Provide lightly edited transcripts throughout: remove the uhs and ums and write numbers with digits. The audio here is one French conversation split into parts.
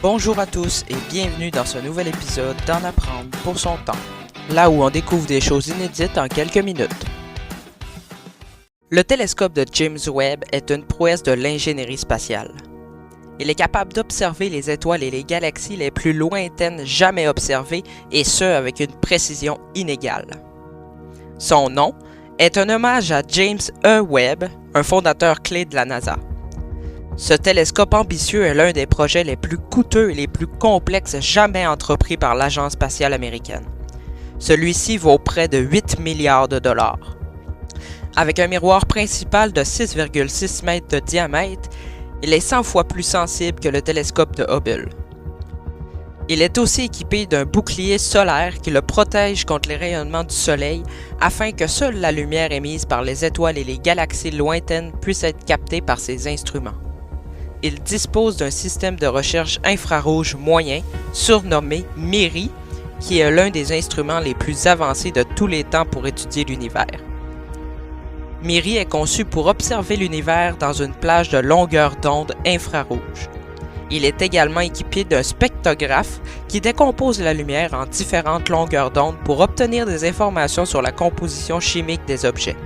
Bonjour à tous et bienvenue dans ce nouvel épisode d'En apprendre pour son temps, là où on découvre des choses inédites en quelques minutes. Le télescope de James Webb est une prouesse de l'ingénierie spatiale. Il est capable d'observer les étoiles et les galaxies les plus lointaines jamais observées, et ce avec une précision inégale. Son nom est un hommage à James E. Webb, un fondateur clé de la NASA. Ce télescope ambitieux est l'un des projets les plus coûteux et les plus complexes jamais entrepris par l'Agence spatiale américaine. Celui-ci vaut près de 8 milliards de dollars. Avec un miroir principal de 6,6 mètres de diamètre, il est 100 fois plus sensible que le télescope de Hubble. Il est aussi équipé d'un bouclier solaire qui le protège contre les rayonnements du Soleil afin que seule la lumière émise par les étoiles et les galaxies lointaines puisse être captée par ses instruments. Il dispose d'un système de recherche infrarouge moyen, surnommé MIRI, qui est l'un des instruments les plus avancés de tous les temps pour étudier l'univers. MIRI est conçu pour observer l'univers dans une plage de longueur d'onde infrarouge. Il est également équipé d'un spectrographe qui décompose la lumière en différentes longueurs d'onde pour obtenir des informations sur la composition chimique des objets.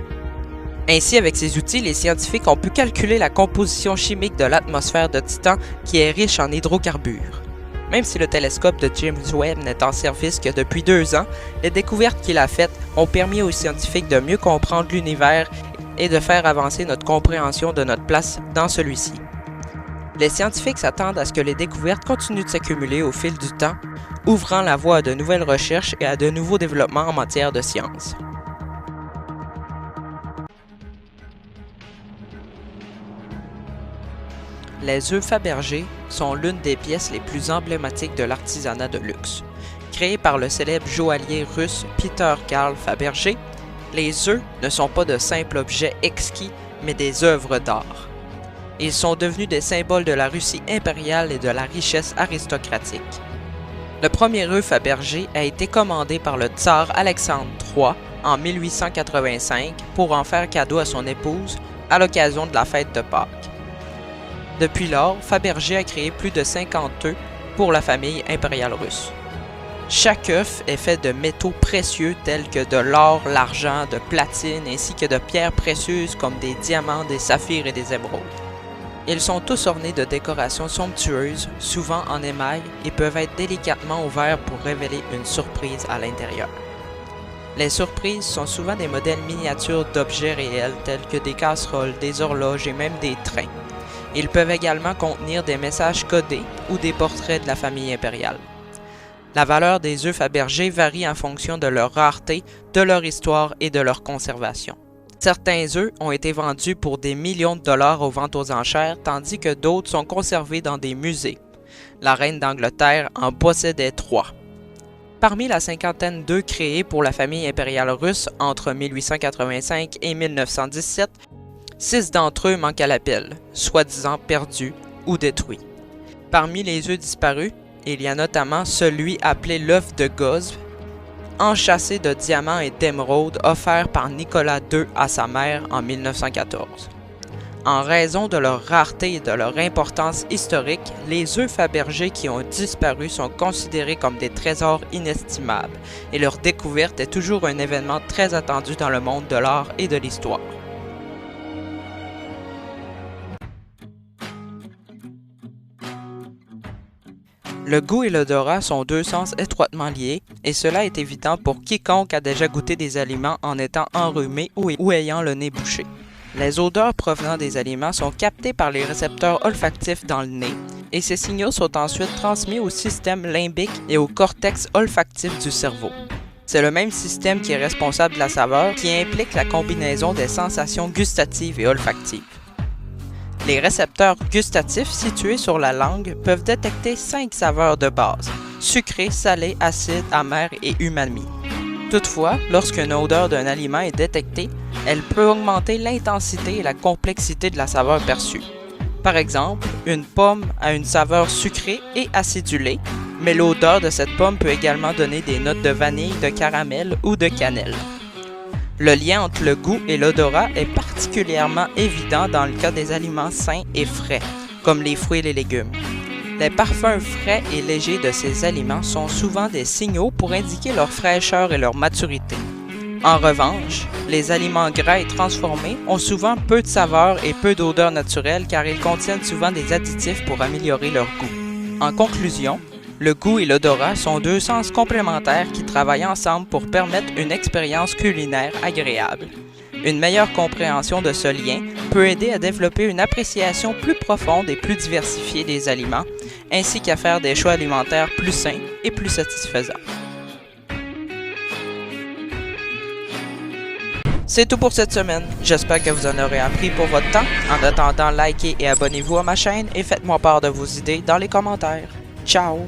Ainsi, avec ces outils, les scientifiques ont pu calculer la composition chimique de l'atmosphère de Titan qui est riche en hydrocarbures. Même si le télescope de James Webb n'est en service que depuis 2 ans, les découvertes qu'il a faites ont permis aux scientifiques de mieux comprendre l'univers et de faire avancer notre compréhension de notre place dans celui-ci. Les scientifiques s'attendent à ce que les découvertes continuent de s'accumuler au fil du temps, ouvrant la voie à de nouvelles recherches et à de nouveaux développements en matière de sciences. Les œufs Fabergé sont l'une des pièces les plus emblématiques de l'artisanat de luxe. Créés par le célèbre joaillier russe Peter Karl Fabergé, les œufs ne sont pas de simples objets exquis, mais des œuvres d'art. Ils sont devenus des symboles de la Russie impériale et de la richesse aristocratique. Le premier œuf Fabergé a été commandé par le tsar Alexandre III en 1885 pour en faire cadeau à son épouse à l'occasion de la fête de Pâques. Depuis lors, Fabergé a créé plus de 50 œufs pour la famille impériale russe. Chaque œuf est fait de métaux précieux tels que de l'or, l'argent, de platine ainsi que de pierres précieuses comme des diamants, des saphirs et des émeraudes. Ils sont tous ornés de décorations somptueuses, souvent en émail, et peuvent être délicatement ouverts pour révéler une surprise à l'intérieur. Les surprises sont souvent des modèles miniatures d'objets réels tels que des casseroles, des horloges et même des trains. Ils peuvent également contenir des messages codés ou des portraits de la famille impériale. La valeur des œufs Fabergé varie en fonction de leur rareté, de leur histoire et de leur conservation. Certains œufs ont été vendus pour des millions de dollars aux ventes aux enchères, tandis que d'autres sont conservés dans des musées. La reine d'Angleterre en possédait 3. Parmi la cinquantaine d'œufs créés pour la famille impériale russe entre 1885 et 1917, 6 d'entre eux manquent à l'appel, soi-disant perdus ou détruits. Parmi les œufs disparus, il y a notamment celui appelé l'œuf de Gozve, enchâssé de diamants et d'émeraudes offert par Nicolas II à sa mère en 1914. En raison de leur rareté et de leur importance historique, les œufs Fabergé qui ont disparu sont considérés comme des trésors inestimables et leur découverte est toujours un événement très attendu dans le monde de l'art et de l'histoire. Le goût et l'odorat sont 2 sens étroitement liés, et cela est évident pour quiconque a déjà goûté des aliments en étant enrhumé ou ayant le nez bouché. Les odeurs provenant des aliments sont captées par les récepteurs olfactifs dans le nez, et ces signaux sont ensuite transmis au système limbique et au cortex olfactif du cerveau. C'est le même système qui est responsable de la saveur, qui implique la combinaison des sensations gustatives et olfactives. Les récepteurs gustatifs situés sur la langue peuvent détecter 5 saveurs de base: sucré, salé, acide, amer et umami. Toutefois, lorsqu'une odeur d'un aliment est détectée, elle peut augmenter l'intensité et la complexité de la saveur perçue. Par exemple, une pomme a une saveur sucrée et acidulée, mais l'odeur de cette pomme peut également donner des notes de vanille, de caramel ou de cannelle. Le lien entre le goût et l'odorat est particulièrement évident dans le cas des aliments sains et frais, comme les fruits et les légumes. Les parfums frais et légers de ces aliments sont souvent des signaux pour indiquer leur fraîcheur et leur maturité. En revanche, les aliments gras et transformés ont souvent peu de saveur et peu d'odeur naturelle car ils contiennent souvent des additifs pour améliorer leur goût. En conclusion, le goût et l'odorat sont deux sens complémentaires qui travaillent ensemble pour permettre une expérience culinaire agréable. Une meilleure compréhension de ce lien peut aider à développer une appréciation plus profonde et plus diversifiée des aliments, ainsi qu'à faire des choix alimentaires plus sains et plus satisfaisants. C'est tout pour cette semaine. J'espère que vous en aurez appris pour votre temps. En attendant, likez et abonnez-vous à ma chaîne et faites-moi part de vos idées dans les commentaires. Ciao!